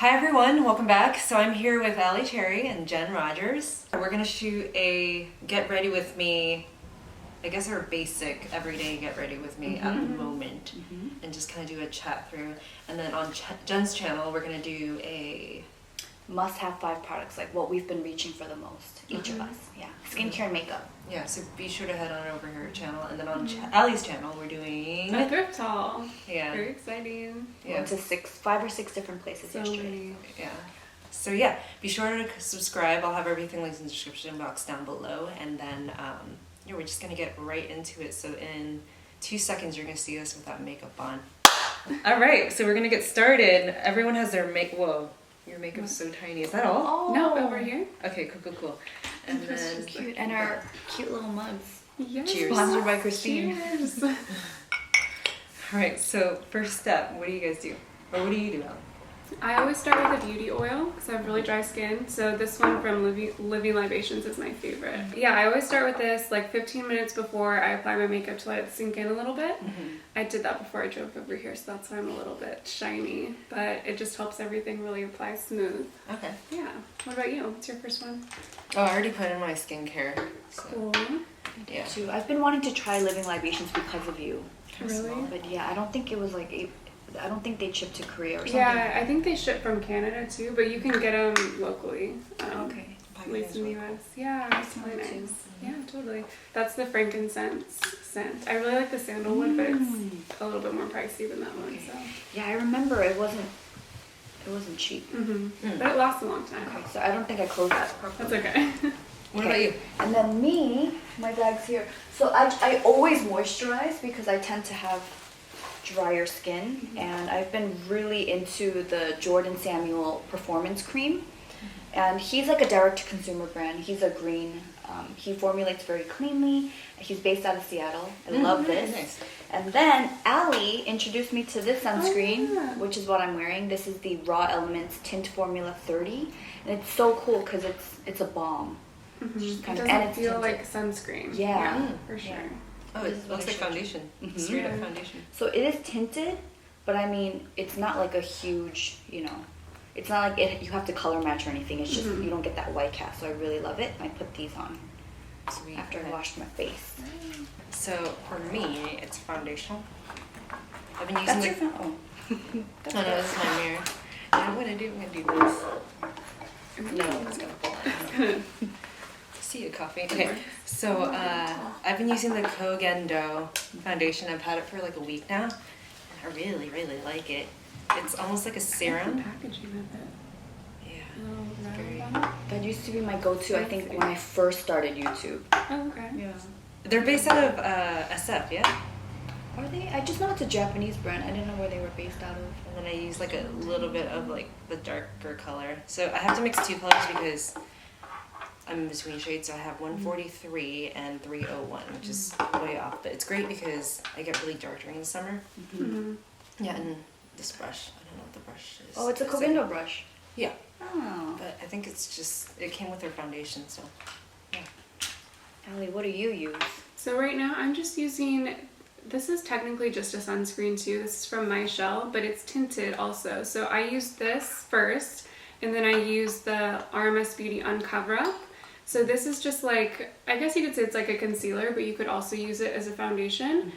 Hi everyone, welcome back. So I'm here with Alli Cherry and Jenn Rogers. We're gonna shoot a get ready with me, I guess our basic everyday get ready with me at the moment, and just kind of do a chat through. And then on Jenn's channel, we're gonna do a must-have 5 products, like what we've been reaching for the most, each of us. Yeah, skincare and makeup. Yeah, so be sure to head on over her channel. And then on Alli's channel, we're doing a thrift haul. Yeah, very exciting. Yeah, went to 5 or 6 different places so yesterday. many. Yeah. So yeah, be sure to subscribe. I'll have everything linked in the description box down below. And then yeah, we're just gonna get right into it. So in 2 seconds, you're gonna see us without makeup on. All right, so we're gonna get started. Everyone has their Whoa, your makeup's so tiny. Is that all? Oh. No, over here. Okay, cool. And then So cute, and our cute little mugs. Yes. Cheers. Sponsored by Christine. Cheers. all right. So first step, what do you guys do, or what do you do, Alli? I always start with a beauty oil because I have really dry skin. So this one from Libations is my favorite. Yeah, I always start with this like 15 minutes before I apply my makeup to let it sink in a little bit. I did that before I drove over here, so that's why I'm a little bit shiny. But it just helps everything really apply smooth. Okay. Yeah. What about you? What's your first one? Oh, I already put in my skincare. So, Cool. yeah. Too. I've been wanting to try Living Libations because of you. Really? But yeah, I don't think it was like I don't think they shipped to Korea or something. Yeah, I think they ship from Canada too, but you can get them locally. Okay. At least in the US. Yeah, it's really nice. Too. Yeah, totally. That's the frankincense scent. I really like the sandalwood, but it's a little bit more pricey than that one. So. Yeah, I remember it wasn't cheap. But it lasts a long time. Okay, so I don't think I closed that properly. That's okay. What about you? And then me, my bag's here. So I always moisturize because I tend to have drier skin, and I've been really into the Jordan Samuel Performance Cream, and he's like a direct-to-consumer brand. He's a green. He formulates very cleanly. He's based out of Seattle. I love this. Nice. And then Alli introduced me to this sunscreen, yeah. which is what I'm wearing. This is the Raw Elements Tint Formula 30, and it's so cool because it's a balm. It Kind of- doesn't and it's feel tinted. like sunscreen. Yeah. For sure. Yeah. Oh, This is it what looks I like showed you. foundation. Mhm. Straight up foundation. So it is tinted, but I mean, it's not like a huge, it's not like you have to color match or anything. It's just, you don't get that white cast. So I really love it. I put these on Sweet. after I washed my face. So for me, it's foundation. I've been using That's your the. phone. Oh no, this is my mirror. I'm gonna do this. No, it's gonna fall out. See you, coffee. Okay, so I've been using the Koh Gen Do foundation. I've had it for like a week now, and I really like it. It's almost like a The serum. packaging of it. Yeah. Very. That used to be my go-to, I think, when I first started YouTube. Oh, okay. Yeah. They're based out of SF, yeah. Are they? I just know it's a Japanese brand. I didn't know where they were based out of. And then I use like a little bit of like the darker color. So I have to mix 2 colors because I'm in between shades. So I have 143 and 301, which is way off. But it's great because I get really dark during the summer. Yeah, and this brush, I don't know what the brush is. Oh, it's a Koh Gen Do brush. Yeah, Oh. but I think it's just, it came with their foundation, so yeah. Alli, what do you use? So right now I'm just using, this is technically just a sunscreen too. This is from MyChelle, but it's tinted also. So I use this first, and then I use the RMS Beauty Uncover Up. So this is just like, I guess you could say it's like a concealer, but you could also use it as a foundation.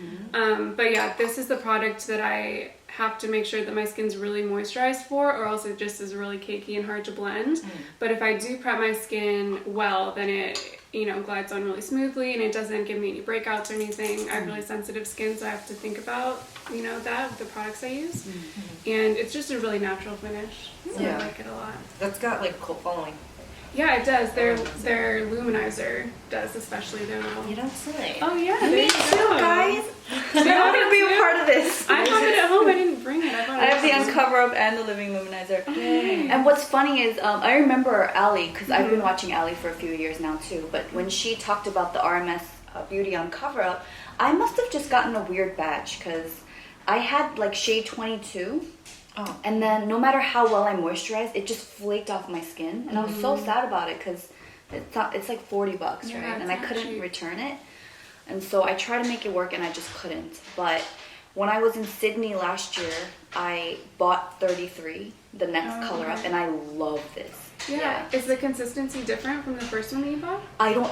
But yeah, this is the product that I have to make sure that my skin's really moisturized for, or else it just is really cakey and hard to blend. But if I do prep my skin well, then it, glides on really smoothly, and it doesn't give me any breakouts or anything. I have really sensitive skin, so I have to think about, that with the products I use. And it's just a really natural finish, so Yeah. I like it a lot. That's got like a cult following. Yeah, it does. Their Luminizer does, especially their little... You don't say. Oh yeah, Me there you too, go. guys. Do you I want want to it be a too? part of this. I have it at home. I didn't bring it. I have the Uncover Up and the Living Luminizer. Yay. And what's funny is, I remember Alli, because I've been watching Alli for a few years now too, but when she talked about the RMS Beauty Uncover Up, I must have just gotten a weird batch, because I had like shade 22, and then no matter how well I moisturized, it just flaked off my skin, and I was so sad about it, because it's like $40, Yeah, right? it's And I not couldn't cheap. return it. And so I tried to make it work and I just couldn't. But when I was in Sydney last year, I bought 33 the next color up, okay. and I love this. Yeah. Is the consistency different from the first one that you bought?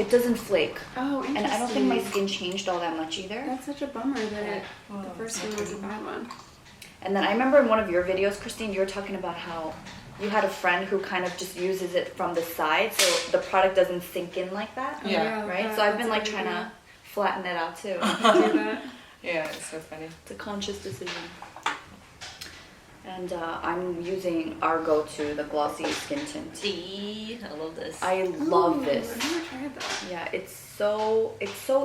It doesn't flake. Oh, interesting. And I don't think my skin changed all that much either. That's such a bummer that the first one was a bad one. And then I remember in one of your videos, Christine, you were talking about how you had a friend who kind of just uses it from the side, so the product doesn't sink in like that. Yeah. Right? So I've been like trying to flatten it out too. Do that. Yeah, it's so funny. It's a conscious decision. And I'm using our go-to, the Glossier Skin Tint. I love this. I love this. I've never tried that. Yeah, it's so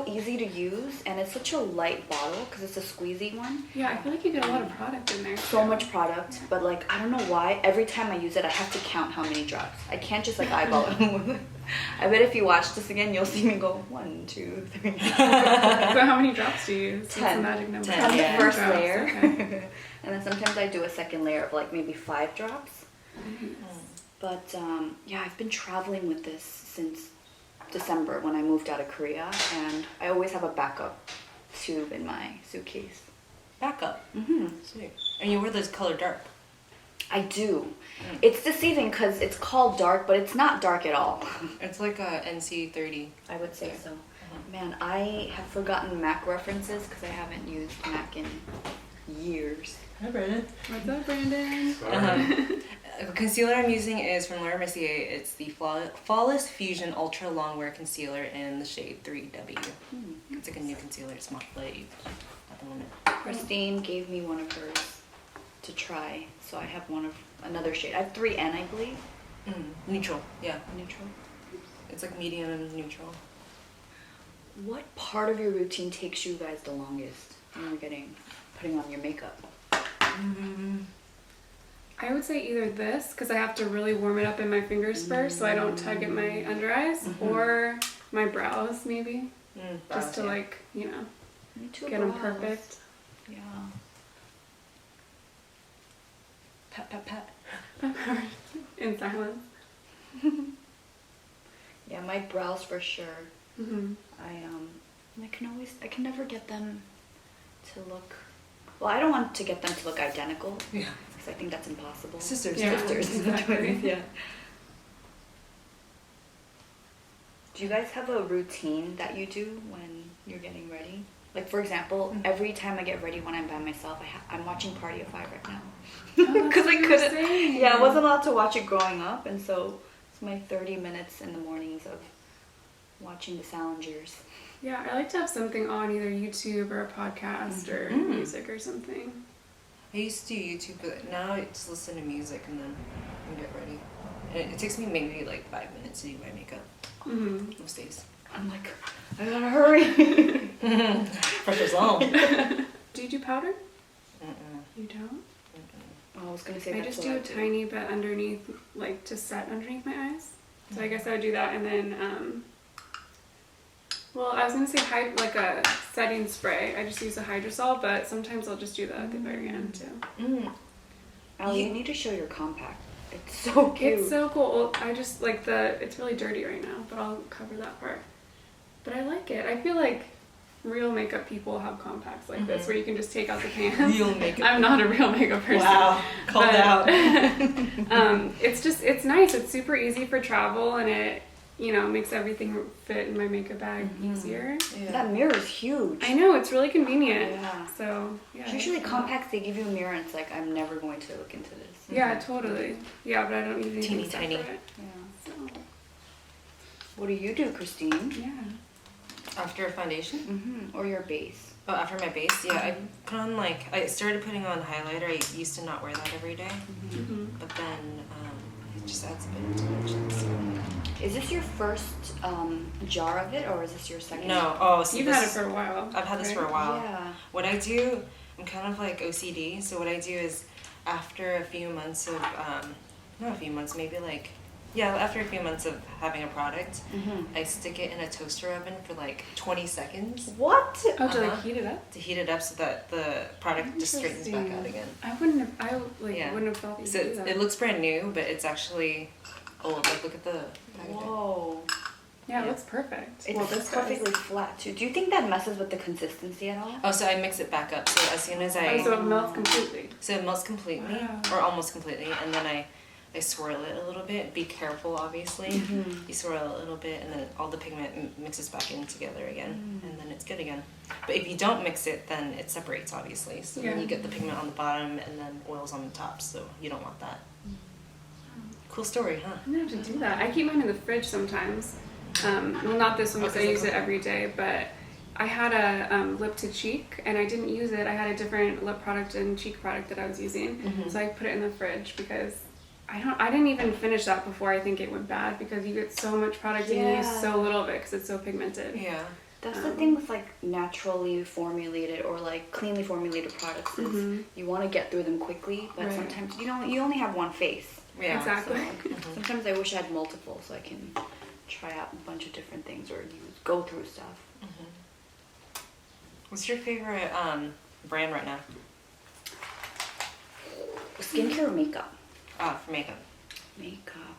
easy to use, and it's such a light bottle because it's a squeezy one. Yeah, I feel like you get a lot of product in there. So much product, but like I don't know why. Every time I use it, I have to count how many drops. I can't just like eyeball it. I bet if you watch this again, you'll see me go 1, 2, 3. So how many drops do you use? 10. What's the magic number? 10 yeah. the first drops, layer, okay. and then sometimes I do a second layer of like maybe 5 drops. Nice. But yeah, I've been traveling with this since December when I moved out of Korea, and I always have a backup tube in my suitcase. Backup. Mm-hmm. Sweet. And you wear this color dark. I do. It's deceiving because it's called dark, but it's not dark at all. It's like a NC30. I would say so. Man, I have forgotten MAC references because I haven't used MAC in years. Hi, Brandon. What's up, Brandon? The concealer I'm using is from Mercier. It's the Flawless Fusion Ultra-longwear Concealer in the shade 3W. It's like a new concealer. It's not flave at the moment. Christine gave me one of hers to try, so I have another shade. I have 3N, I believe. Neutral, yeah. Neutral. It's like medium and neutral. What part of your routine takes you guys the longest when you're putting on your makeup? I would say either this, because I have to really warm it up in my fingers first so I don't tug at my under eyes, or my brows maybe, just to like, you know, Me too, get them brows. perfect. Yeah. Pat, pat, pat. In silence. Yeah, my brows for sure. Mm-hmm. I can never get them to look. Well, I don't want to get them to look identical. Yeah. Because I think that's impossible. Sisters. Yeah. Sisters. Exactly. Yeah. Do you guys have a routine that you do when you're getting ready? Like, for example, every time I get ready when I'm by myself, I'm watching Party of 5 right now. Because I couldn't. Yeah, I wasn't allowed to watch it growing up, and so it's my 30 minutes in the mornings of watching the Salingers. Yeah, I like to have something on either YouTube or a podcast or music or something. I used to do YouTube, but now I just listen to music and then I get ready. And it takes me maybe like 5 minutes to do my makeup most days. I'm like, I gotta hurry. Pressure's on. Do you do powder? Mm-mm. You don't? Oh, I was gonna say I that's just what do a tiny bit underneath, like to set underneath my eyes. So I guess I would do that, and then, well, I was gonna say like a setting spray. I just use a hydrosol, but sometimes I'll just do that at the very end too. Alli, you need to show your compact. It's so cute. It's so cool. I just like it's really dirty right now, but I'll cover that part. But I like it. I feel like real makeup people have compacts like this where you can just take out the pans. Real makeup. I'm not a real makeup person. Wow, called out. It's nice. It's super easy for travel, and it, you know, makes everything fit in my makeup bag easier. Yeah. That mirror is huge. I know, it's really convenient. Yeah. So, yeah. Usually compacts, they give you a mirror and it's like, I'm never going to look into this. Yeah, totally. Yeah, but I don't use anything Teeny tiny. separate. Yeah. So, What do you do, Christine? yeah. After a foundation? Or your base? Oh, after my base? Yeah, I put on I started putting on highlighter. I used to not wear that every day. But then it just adds a bit of dimension. So. Is this your first jar of it, or is this your second? No. Oh, so You've had it for a while. I've had this for a right? while. Yeah. What I do, I'm kind of like OCD. So what I do is after a few months of, not a few months, maybe like, yeah, after a few months of having a product, I stick it in a toaster oven for like 20 seconds What? Oh, to like heat it up? to heat it up so that the product just straightens back out again. I wouldn't have, Yeah. wouldn't have thought you So could do that. it looks brand new, but it's actually old. Like look at the packaging. Whoa. Yeah, it looks perfect. It's this perfectly flat too. Do you think that messes with the consistency at all? Oh, so I mix it back up. So as soon as I... Oh, so it melts completely. So it melts completely, Wow. or almost completely, and then I swirl it a little bit. Be careful, obviously. You swirl it a little bit, and then all the pigment mixes back in together again, and then it's good again. But if you don't mix it, then it separates, obviously. So then you get the pigment on the bottom, and then oils on the top, so you don't want that. Cool story, huh? I'm gonna have to do that. I keep mine in the fridge sometimes. Well, not this one because I use it every day, but I had a lip to cheek and I didn't use it. I had a different lip product and cheek product that I was using, so I put it in the fridge because I didn't even finish that before I think it went bad because you get so much product and you use so little of it because it's so pigmented. Yeah. That's the thing with like naturally formulated or like cleanly formulated products is you want to get through them quickly, but sometimes you only have one face. Yeah. Exactly. So sometimes I wish I had multiple so I can try out a bunch of different things or go through stuff. What's your favorite brand right now? Skincare or makeup? For makeup. Makeup.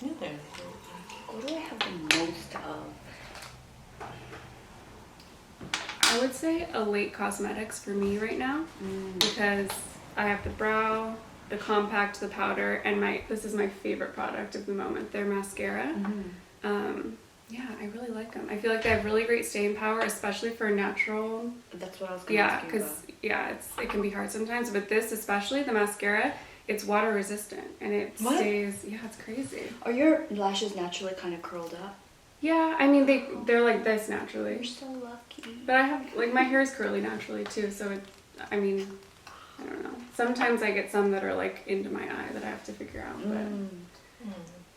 Man. What do I have the most of? I would say Elate Cosmetics for me right now because I have the brow, the compact, the powder, and this is my favorite product of the moment, their mascara. Yeah, I really like them. I feel like they have really great staying power, especially for natural. That's what I was going to ask you about. It can be hard sometimes, but this, especially the mascara, it's water resistant and it stays. Yeah, it's crazy. Are your lashes naturally kind of curled up? Yeah, I mean they're like this naturally. You're so lucky. But I have like my hair is curly naturally too, so I don't know. Sometimes I get some that are like into my eye that I have to figure out, but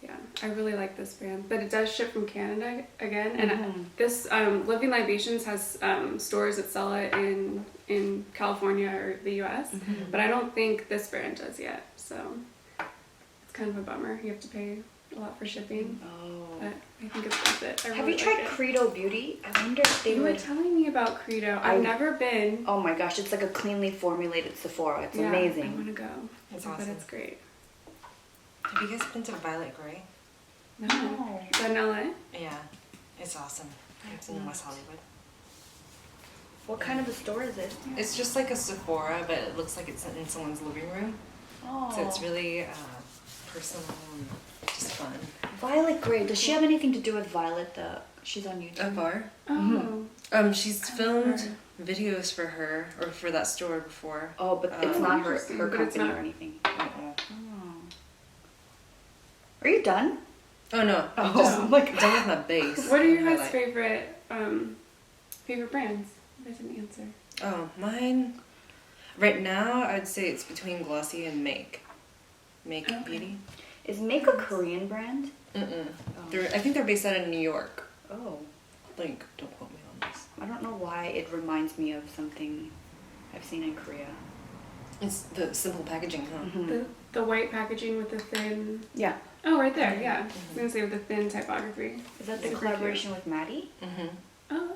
yeah, I really like this brand. But it does ship from Canada again, and this Living Libations has stores that sell it in California or the US, but I don't think this brand does yet, so it's kind of a bummer. You have to pay a lot for shipping. But I think it's worth it. Have you tried Credo Beauty? I wonder if they You were telling me about Credo. I've never been. Oh my gosh, it's like a cleanly formulated Sephora. It's amazing. I want to go. It's But awesome. it's great. Have you guys been to Violet Grey? No. Is that in LA? Yeah, it's awesome. It's in West Hollywood. What kind of a store is it? It's just like a Sephora, but it looks like it's in someone's living room. Oh. So it's really personal and just fun. Violet Grey. Does she have anything to do with Violet? She's on YouTube. Afar. Oh. She's filmed videos for her or for that store before. Oh, but it's not her interesting, but it's company not. or anything. Uh-uh. Oh. Are you done? Oh no, I'm Oh, just my God. done with my base. What are your guys' Highlight. favorite brands? I didn't answer. Oh, mine. Right now, I'd say it's between Glossier and Make Beauty. Is Make a Korean brand? Mm-mm. I think they're based out of New York. Oh. Like, don't quote me on this. I don't know why it reminds me of something I've seen in Korea. It's the simple packaging, huh? The white packaging with the thin. Yeah. Oh, right there. Yeah. I was gonna say with the thin typography. Is that the Super collaboration with Maddie? Mm-hmm. Oh,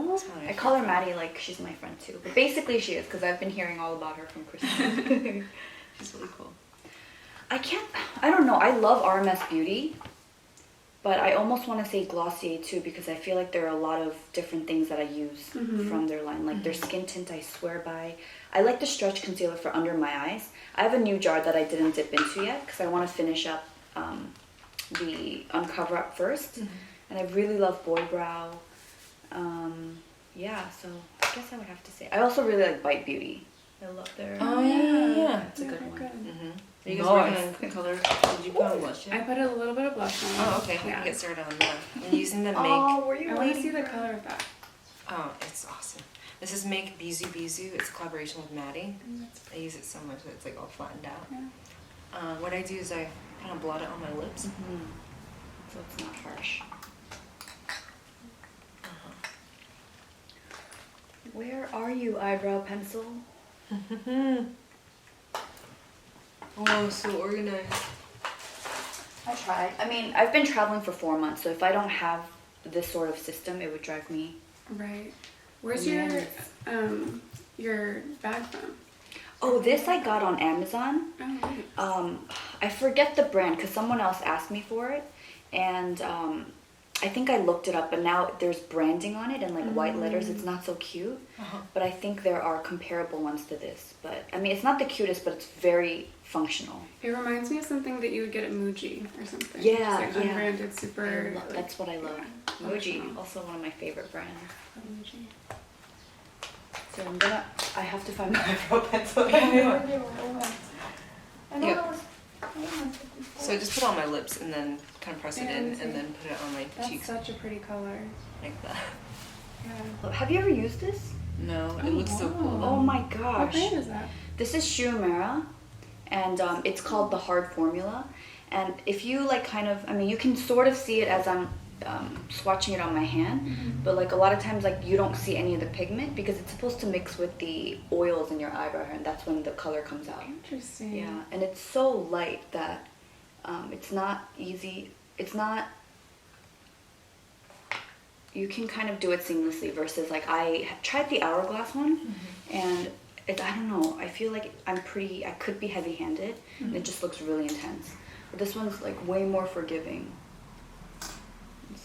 that's cool. I call her Maddie like she's my friend too. But basically she is because I've been hearing all about her from Kristen. She's really cool. I don't know. I love RMS Beauty. But I almost want to say Glossier too because I feel like there are a lot of different things that I use from their line. Like their skin tint I swear by. I like the stretch concealer for under my eyes. I have a new jar that I didn't dip into yet because I want to finish up the Uncover Up first. And I really love Boy Brow. Yeah, so I guess I would have to say. I also really like Bite Beauty. I love their... Oh, yeah. It's a good one. Mm-hmm. Are you guys working on color? Did you put on blush I yet? put a little bit of blush on. Oh, okay. We Yeah. can get started on that. I'm using the Make. Oh, were you I want to waiting see the for- color of that. Oh, it's awesome. This is Make Bisou. It's a collaboration with Maddie. I use it so much that it's like all flattened out. Yeah. What I do is I kind of blot it on my lips. So it's not harsh. Where are you, eyebrow pencil? Oh, so organized. I tried. I mean, I've been traveling for 4 months, so if I don't have this sort of system, it would drive me. Right. Where's Yes. your bag from? Oh, this I got on Amazon. Oh, nice. I forget the brand because someone else asked me for it, and I think I looked it up, but now there's branding on it in like white letters. It's not so cute, but I think there are comparable ones to this. But I mean, it's not the cutest, but it's very functional. It reminds me of something that you would get at Muji or something. Yeah, It's like unbranded, super. That's what I love. Muji, also one of my favorite brands. Muji. So I have to find my eyebrow pencil. Yeah. So I just put it on my lips and then kind of press it in and then put it on my cheeks. That's such a pretty color. Like that. Yeah. Have you ever used this? No, it looks so cool. Oh my What gosh. brand is that? This is Shu Uemura, and it's called the Hard Formula. And if you like kind of, I mean, you can sort of see it as I'm swatching it on my hand, but like a lot of times like you don't see any of the pigment because it's supposed to mix with the oils in your eyebrow hair, and that's when the color comes out. Interesting. Yeah, and it's so light that it's not easy. It's not. You can kind of do it seamlessly versus like I tried the Hourglass one, and I don't know. I feel like I could be heavy-handed, and it just looks really intense. But this one's like way more forgiving.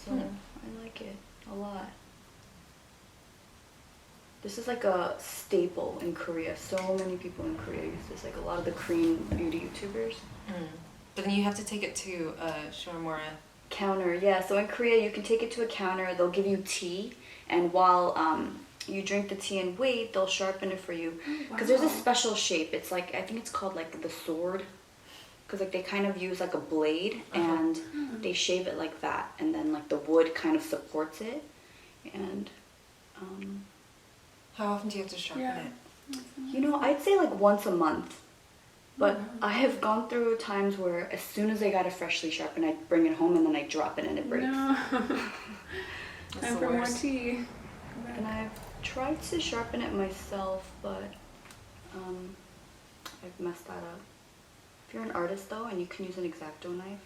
So I like it a lot. This is like a staple in Korea. So many people in Korea use this. Like a lot of the Korean beauty YouTubers. But then you have to take it to Shu Uemura. Counter, yeah. So in Korea, you can take it to a counter. They'll give you tea, and while you drink the tea and wait, they'll sharpen it for you. Because there's a special shape. It's like I think it's called like the sword. Because like they kind of use like a blade and they shave it like that, and then like the wood kind of supports it. And How often do you have to sharpen it? you know, I'd say like once a month. But I have gone through times where as soon as I got it freshly sharpened, I'd bring it home and then I'd drop it and it breaks. No. That's Time the for more worst. tea. And I've tried to sharpen it myself, but I've messed that up. If you're an artist though, and you can use an X-Acto knife.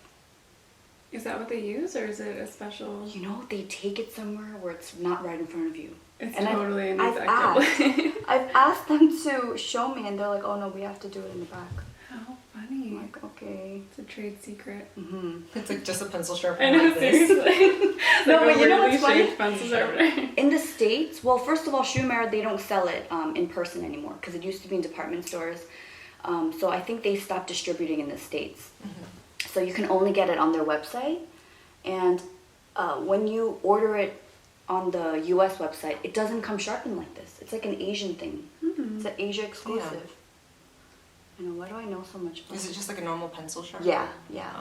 Is that what they use, or is it a special? You know, they take it somewhere where it's not right in front of you. It's and totally an I've X-Acto. I've asked them to show me, and they're like, "Oh no, we have to do it in the back." How funny. I'm like, okay. It's a trade secret. It's like just a pencil sharpener. I know, like this. seriously. No, Like but a you know weirdly what's funny? shaped pencil sharpener. In the States, well, first of all, Shu Uemura, they don't sell it in person anymore because it used to be in department stores. So I think they stopped distributing in the States. So you can only get it on their website. And when you order it on the US website, it doesn't come sharpened like this. It's like an Asian thing. It's an Asia exclusive. I know, why do I know so much about Is it just like a normal pencil sharpener? Yeah, yeah.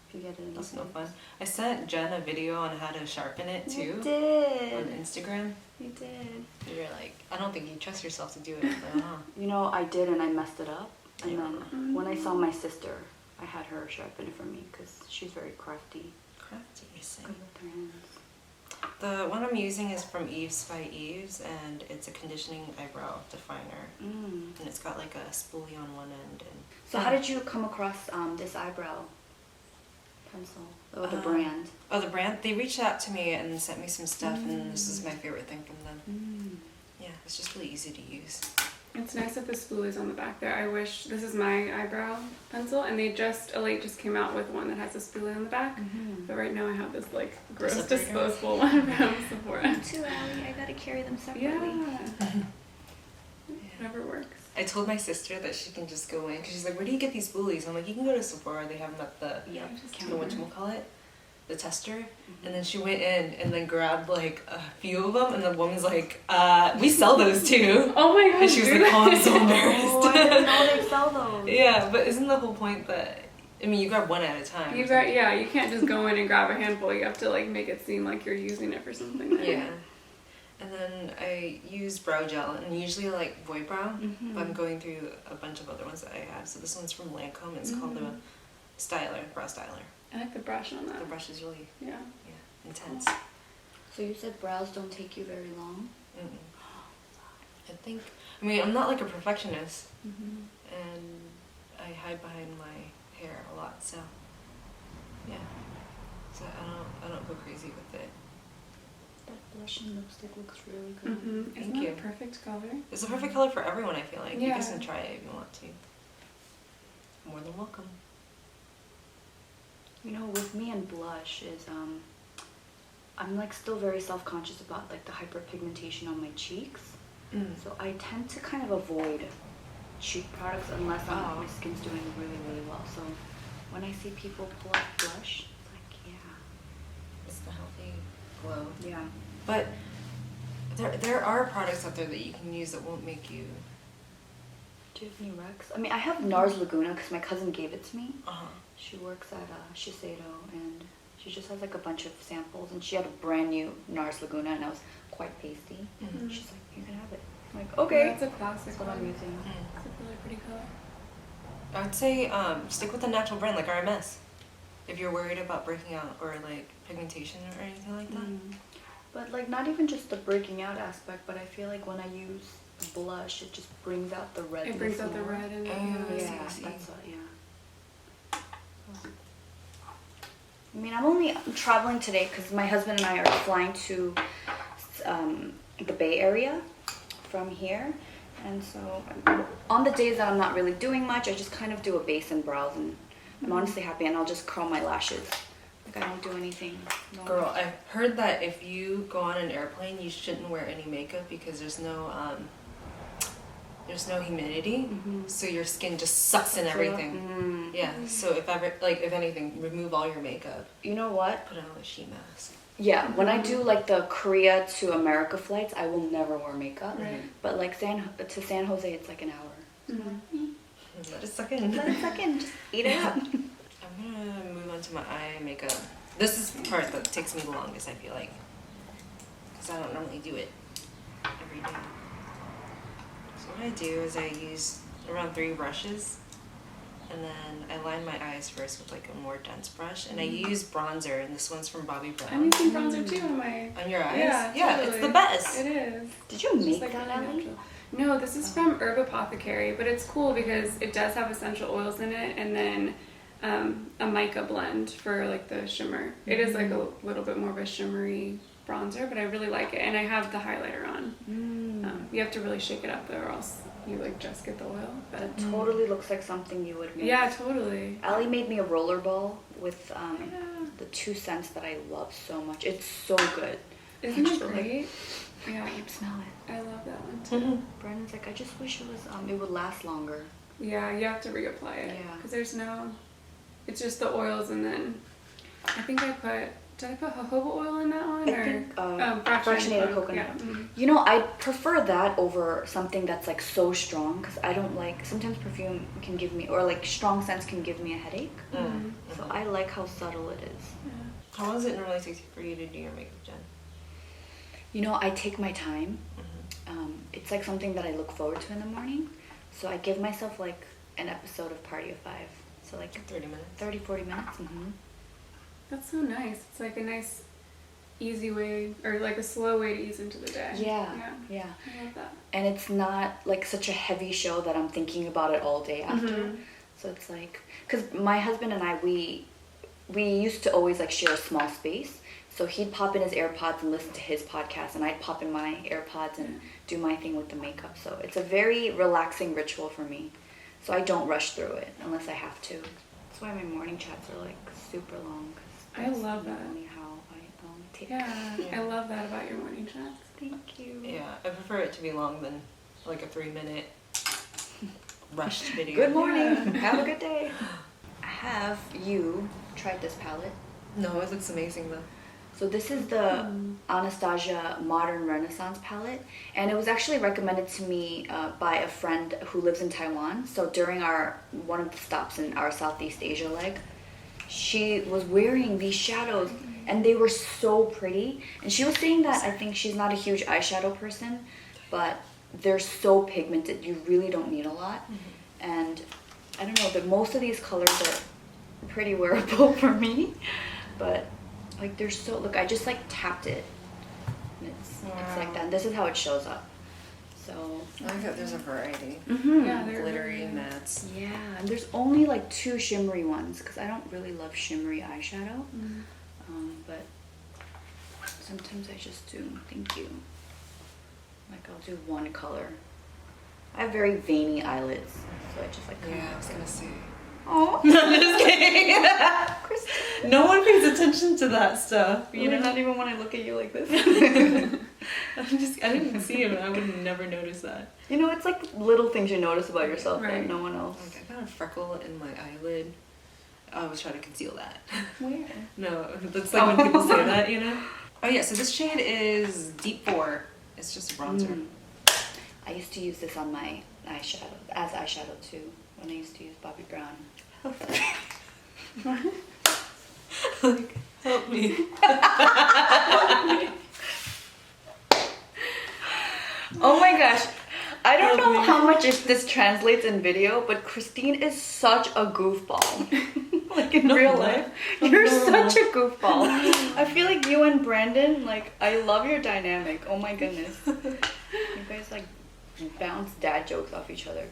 If you get it in That's the no States. fun. I sent Jen a video on how to sharpen it too. You On did. Instagram. You did. You're like, I don't think you trust yourself to do it. But, You know, I did, and I messed it up. And then when I saw my sister, I had her sharpen it for me because she's very crafty. Crafty, you say. Good with her hands. The one I'm using is from Eves by Eves, and it's a conditioning eyebrow definer. And it's got like a spoolie on one end. And So how did you come across this eyebrow pencil? Or the brand? Oh, the brand? They reached out to me and sent me some stuff, and this is my favorite thing from them. Yeah, it's just really easy to use. It's nice that the spool is on the back there. I wish, this is my eyebrow pencil, and Elate just came out with one that has a spoolie on the back. But right now I have this like gross Separator. disposable one from Sephora. Me too, Alli. I gotta carry them separately. Yeah. Whatever works. I told my sister that she can just go in, because she's like, where do you get these spoolies? I'm like, you can go to Sephora, they have them at the, Yep. you know, whatchamacallit? The tester. And then she went in and then grabbed like a few of them, and the woman's like, we sell those too. Oh my gosh. And she was like, oh, I'm so embarrassed. Oh, I didn't know they sell those. Yeah, but isn't the whole point that, I mean, you grab one at a time. You can't just go in and grab a handful. You have to like make it seem like you're using it for something. Yeah. And then I use brow gel, and usually I like Void Brow, but I'm going through a bunch of other ones that I have. So this one's from Lancôme, it's called the brow styler. I like the brush on that. The brush is really, Yeah. intense. So you said brows don't take you very long? I think, I mean, I'm not like a perfectionist, and I hide behind my hair a lot, so yeah. So I don't go crazy with it. That blush and lipstick looks really good. Isn't that a perfect color? It's the perfect color for everyone, I feel like. You Yeah. guys can try it if you want to. More than welcome. You know, with me and blush is I'm like still very self-conscious about like the hyperpigmentation on my cheeks. So I tend to kind of avoid cheek products unless my skin's doing really, really well. So when I see people pull out blush, it's like, yeah. It's the healthy glow. Yeah. But there are products out there that you can use that won't make you... Do you have any recs? I mean, I have NARS Laguna because my cousin gave it to me. She works at Shiseido, and she just has like a bunch of samples, and she had a brand new NARS Laguna, and I was quite pasty. She's like, you can have it. I'm like, okay. That's a classic. That's what I'm using. It's a really pretty color. I'd say stick with a natural brand like RMS if you're worried about breaking out or like pigmentation or anything like that. But like not even just the breaking out aspect, but I feel like when I use blush, it just brings out the red. It brings out the red and yeah, that's what, yeah. I mean, I'm traveling today because my husband and I are flying to the Bay Area from here. And so on the days that I'm not really doing much, I just kind of do a base and brows, and I'm honestly happy, and I'll just curl my lashes. Like I don't do anything. Girl, I've heard that if you go on an airplane, you shouldn't wear any makeup because there's no humidity, so your skin just sucks in everything. Yeah, so if anything, remove all your makeup. You know what? Put on a sheet mask. Yeah, when I do like the Korea to America flights, I will never wear makeup. Right. But like to San Jose, it's like an hour. Let it suck in. Let it suck in. Just eat it up. I'm gonna move on to my eye makeup. This is the part that takes me the longest, I feel like, because I don't normally do it every day. So what I do is I use around 3 brushes, and then I line my eyes first with like a more dense brush, and I use bronzer, and this one's from Bobbi Brown. I'm using bronzer too on my... On your eyes? Yeah, totally. It's the best. It is. Did you make like that, really Alli? natural. No, this is from Apothecary, but it's cool because it does have essential oils in it, and then a mica blend for like the shimmer. It is like a little bit more of a shimmery bronzer, but I really like it, and I have the highlighter on. You have to really shake it up though, or else you like just get the oil. But It totally looks like something you would make. yeah, totally. Alli made me a roller ball with the 2 scents that I love so much. It's so good. Isn't it great? Yeah, I can smell it. I love that one too. Brandon's like, I just wish it was it would last longer. Yeah, you have to reapply it. Yeah. Because there's no... It's just the oils, and then... I think I put... Did I put jojoba oil in that one? I think fractionated coconut. Yeah. You know, I prefer that over something that's like so strong, because I don't like... Sometimes perfume can give me... Or like strong scents can give me a headache. So I like how subtle it is. Yeah. How long does it normally take for you to do your makeup, Jen? You know, I take my time. It's like something that I look forward to in the morning. So I give myself like an episode of Party of 5. So like 30 minutes. 30, 40 minutes. That's so nice. It's like a nice, easy way, or like a slow way to ease into the day. Yeah. I love that. And it's not like such a heavy show that I'm thinking about it all day after. So it's like, because my husband and I, we used to always like share a small space. So he'd pop in his AirPods and listen to his podcast, and I'd pop in my AirPods and do my thing with the makeup. So it's a very relaxing ritual for me. So I don't rush through it unless I have to. That's why my morning chats are like super long. I love that. How I take. Yeah, I love that about your morning chats. Thank you. Yeah, I prefer it to be long than like a 3-minute rushed video. Good morning. Have a good day. Have you tried this palette? No, it looks amazing though. So this is the Anastasia Modern Renaissance palette, and it was actually recommended to me by a friend who lives in Taiwan. So during one of the stops in our Southeast Asia leg, she was wearing these shadows, and they were so pretty. And she was saying that I think she's not a huge eyeshadow person, but they're so pigmented, you really don't need a lot. And I don't know, but most of these colors are pretty wearable for me, but like they're so, look, I just like tapped it, and it's like that. And this is how it shows up. So I like that there's a variety. Yeah, they're Glittery mattes. yeah, and there's only like 2 shimmery ones because I don't really love shimmery eyeshadow. But sometimes I just do. Thank you. Like I'll do one color. I have very veiny eyelids, so I just like. Yeah, I was gonna say. Oh, I'm just kidding. No one pays attention to that stuff. You know, not even when I look at you like this. I didn't see him. I would never notice that. You know, it's like little things you notice about yourself that Right. no one else. Like I got a freckle in my eyelid. I was trying to conceal that. Where? No, that's like when people say that, you know? Oh yeah, so this shade is Deep 4. It's just a bronzer. I used to use this on my eyeshadow, as eyeshadow too, when I used to use Bobbi Brown. Like, help me. Oh my gosh. I don't Help know me. how much this translates in video, but Christine is such a goofball. Like in real life. You're normal. such a goofball. I feel like you and Brandon, like, I love your dynamic. Oh my goodness. You guys, like, bounce dad jokes off each other.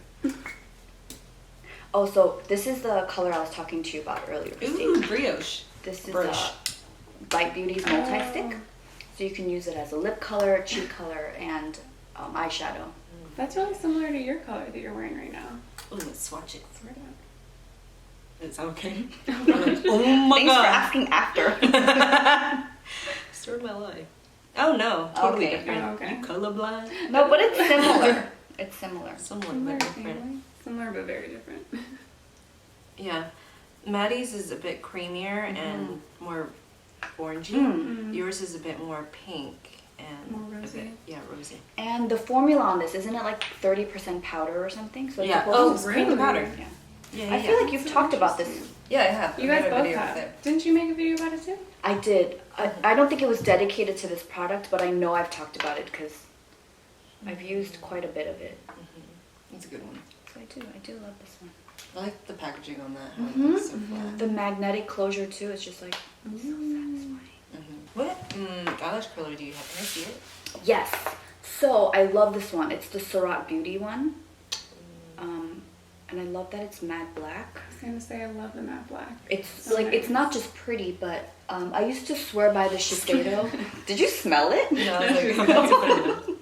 Oh, so this is the color I was talking to you about earlier, Christine. Ooh, brioche. This is Brush. Bite Beauty's multi-stick. So you can use it as a lip color, cheek color, and eyeshadow. That's really similar to your color that you're wearing right now. Ooh, let's swatch it. Swear to God. It's okay. Oh my Thanks for god. asking after. Stored my life. Oh no, totally Okay. different. Oh, okay. You colorblind? No, but it's similar. It's similar. Somewhat Similar, but different. family. Similar but very different. Yeah. Maddie's is a bit creamier and more orangey. Mm. Yours is a bit more pink and More a rosy. bit, yeah, rosy. And the formula on this, isn't it like 30% powder or something? So it's Yeah. supposed Oh, to- it's cream really? powder. Yeah. Yeah, I feel like you've That's talked about this. interesting. Yeah, I have. You I guys made a both video have. with it. Didn't you make a video about it too? I did. I don't think it was dedicated to this product, but I know I've talked about it because I've used quite a bit of it. It's a good one. So I do love this one. I like the packaging on that. How Mhm. it's so flat. The magnetic closure too, it's just like so satisfying. What eyelash curler do you have? Can I see it? Yes. So I love this one. It's the Surratt Beauty one. And I love that it's matte black. I was gonna say I love the matte black. It's So like, nice. it's not just pretty, but I used to swear by the Shiseido. Did you smell it? No, I was like, I'm about to put it in.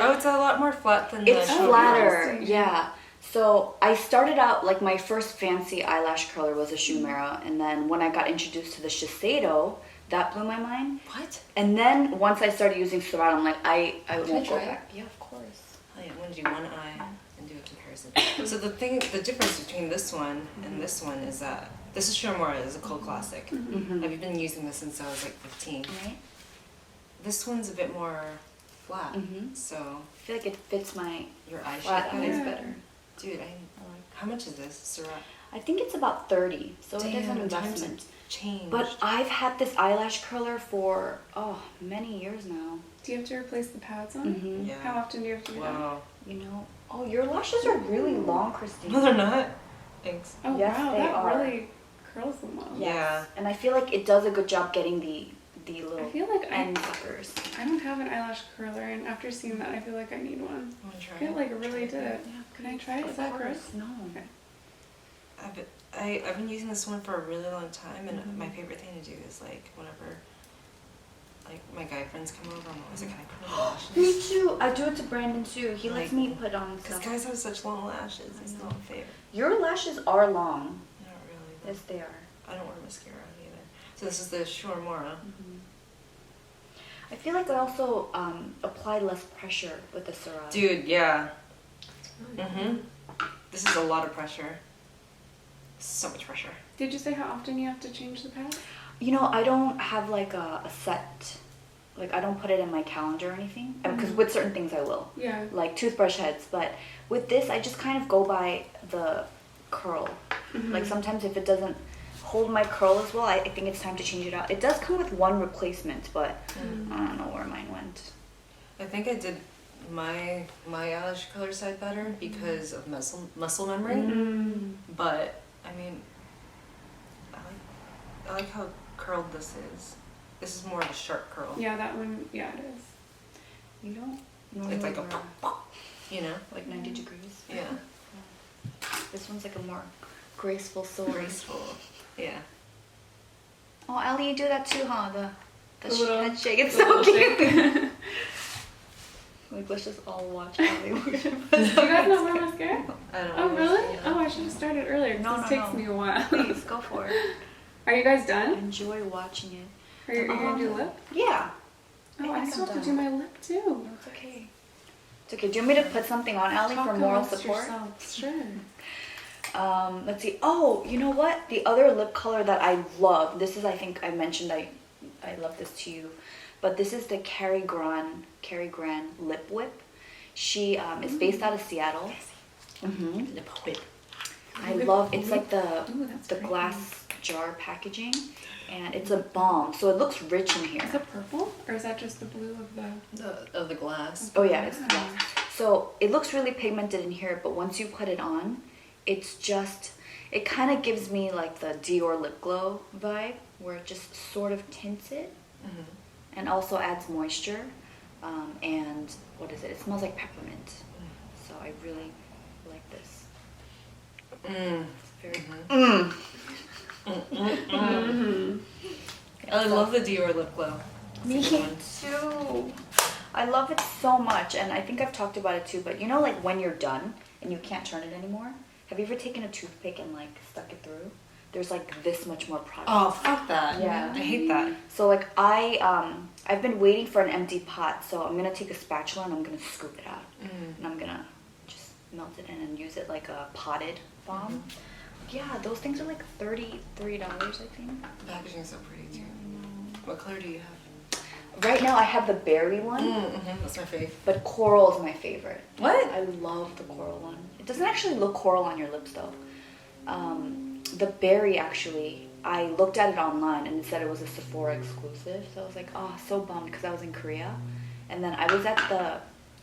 Oh, it's a lot more flat than It's the Oh, flatter, interesting. yeah. So I started out, like my first fancy eyelash curler was a Shu Uemura, and then when I got introduced to the Shiseido, that blew my mind. What? And then once I started using Surratt, I'm like, I Can I won't go try it? back. Yeah, of course. Oh yeah, I'm gonna do one eye and do a comparison. So the difference between this one and this one is that this is Shu Uemura, is a cult classic. Mm-hmm. I've been using this since I was like 15. Right? This one's a bit more flat, Mhm. so I feel like it fits my your eye flat shape eyes Yeah. better. Dude, how much is this, Surratt? I think it's about 30, so it is an Damn, times investment. have changed. But I've had this eyelash curler for, many years now. Do you have to replace the pads on it? Mm-hmm. yeah. How often do you have to do that? Wow. You know, your lashes are really long, Christine. No, they're not. Thanks. Oh Yes, wow, they that are. really curls them well. Yeah. And I feel like it does a good job getting the I little feel like end suckers. I don't have an eyelash curler, and after seeing that, I feel like I need one. You wanna try I feel it? like it really did it. Can I try it? Is that gross? No. Okay. I've been using this one for a really long time, and my favorite thing to do is like whenever like my guy friends come over, I'm always like, can I put on lashes? Me too. I do it to Brandon too. He lets Like- me put on Because stuff. guys have such long lashes. It's I know. not fair. Your lashes are long. Not really. though. Yes, they are. I don't wear mascara either. So this is the Shu Uemura. I feel like I also apply less pressure with the Surratt. Dude, yeah. This is a lot of pressure. So much pressure. Did you say how often you have to change the pads? You know, I don't have like a set, like I don't put it in my calendar or anything. Because with certain things I will, Yeah. like toothbrush heads. But with this, I just kind of go by the curl. Like sometimes if it doesn't hold my curl as well, I think it's time to change it out. It does come with one replacement, but I don't know where mine went. I think I did my eyelash color side better because of muscle memory. But I mean, I like how curled this is. This is more of a sharp curl. Yeah, that one. Yeah, it is. You don't normally It's like a wear, you know? like 90 degrees. Yeah. This one's like a more graceful sword. Graceful. Yeah. Oh, Alli, you do that too, huh? The little- head shake. It's the so little cute. Like, let's just all watch Alli. Do you guys not wear mascara? I don't Oh know. really? Yeah. Oh, I I should have started earlier because this takes me a while. Please, go for it. Are you guys done? Enjoy watching it. Are you gonna do lip? Yeah. Oh, I still have to do my lip too. No, it's okay. It's okay. Do you want me to put something on, Alli, for moral support? Sure. Let's see. Oh, you know what? The other lip color that I love, this is, I think I mentioned I love this to you, but this is the Cary Grant Lip Whip. She is based out of Seattle. Lip whip. I love, it's like the glass jar packaging, and it's a balm, so it looks rich in here. Is it purple, or is that just the blue of The glass. Oh yeah, it's glass. So it looks really pigmented in here, but once you put it on, it's just, it kind of gives me like the Dior lip glow vibe, where it just sort of tints it, and also adds moisture, and what is it? It smells like peppermint. So I really like this. It's very I love the Dior lip glow. Me too. I love it so much, and I think I've talked about it too, but you know, like when you're done and you can't turn it anymore, have you ever taken a toothpick and like stuck it through? There's like this much more product. Oh, fuck that. Yeah. I hate that. So like I've been waiting for an empty pot, so I'm gonna take a spatula and I'm gonna scoop it out, and I'm gonna just melt it in and use it like a potted balm. Yeah, those things are like $33, I think. The packaging is so pretty too. What color do you have? Right now I have the berry one, That's my fave. but coral is my favorite. What? I love the coral one. It doesn't actually look coral on your lips though. The berry actually, I looked at it online and it said it was a Sephora exclusive. So I was like, oh, so bummed because I was in Korea. And then I was at the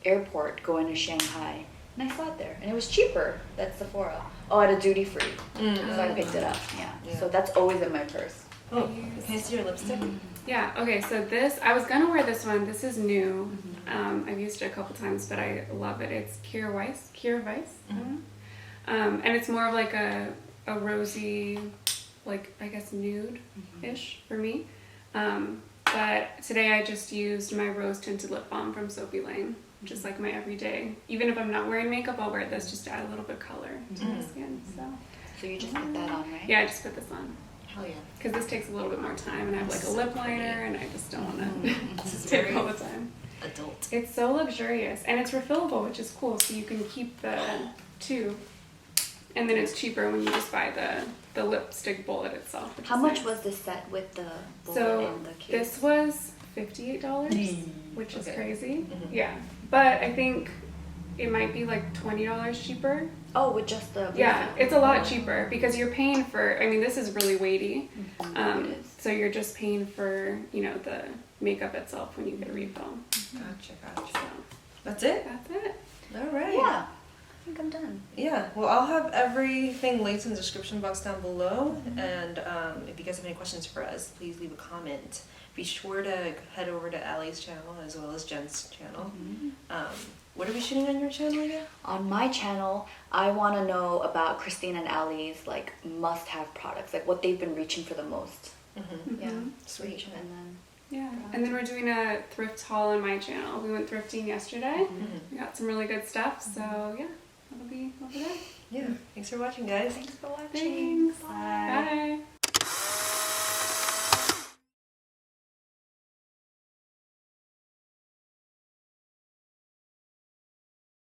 airport going to Shanghai and I saw it there. And it was cheaper than Sephora. Oh, at a duty free. So I picked it up, yeah. So that's always in my purse. Oh, can I see your lipstick? Yeah, okay, so this, I was gonna wear this one. This is new. I've used it a couple times, but I love it. It's Kira Weiss. And it's more of like a rosy, like, I guess nude-ish for me. But today I just used my rose tinted lip balm from Soapy Lane, just like my everyday. Even if I'm not wearing makeup, I'll wear this just to add a little bit of color to my skin. So you just put that on, right? Yeah, I just put this on. Hell yeah. Because this takes a little bit more time, and I have like a lip liner, and I just don't want to This is take very all the time. adult. It's so luxurious, and it's refillable, which is cool, so you can keep the tube. And then it's cheaper when you just buy the lipstick bullet itself. How much was this set with the bullet and the case? This was $58, which is crazy. Yeah, but I think it might be like $20 cheaper. Oh, with just the... Yeah, it's a lot cheaper because you're paying for, I mean, this is really weighty. It is. So you're just paying for, you know, the makeup itself when you get a refill. Gotcha. So That's it? that's it. All right. Yeah, I think I'm done. Yeah, well, I'll have everything linked in the description box down below. And if you guys have any questions for us, please leave a comment. Be sure to head over to Alli's channel as well as Jenn's channel. What are we shooting on your channel again? On my channel, I want to know about Christine and Alli's like must-have products, like what they've been reaching for the most. Yeah, Sweet. And then Yeah, and then we're doing a thrift haul on my channel. We went thrifting yesterday. We got some really good stuff, so yeah, that'll be over there. Yeah, thanks for watching, guys. thanks for watching. Thanks. Bye.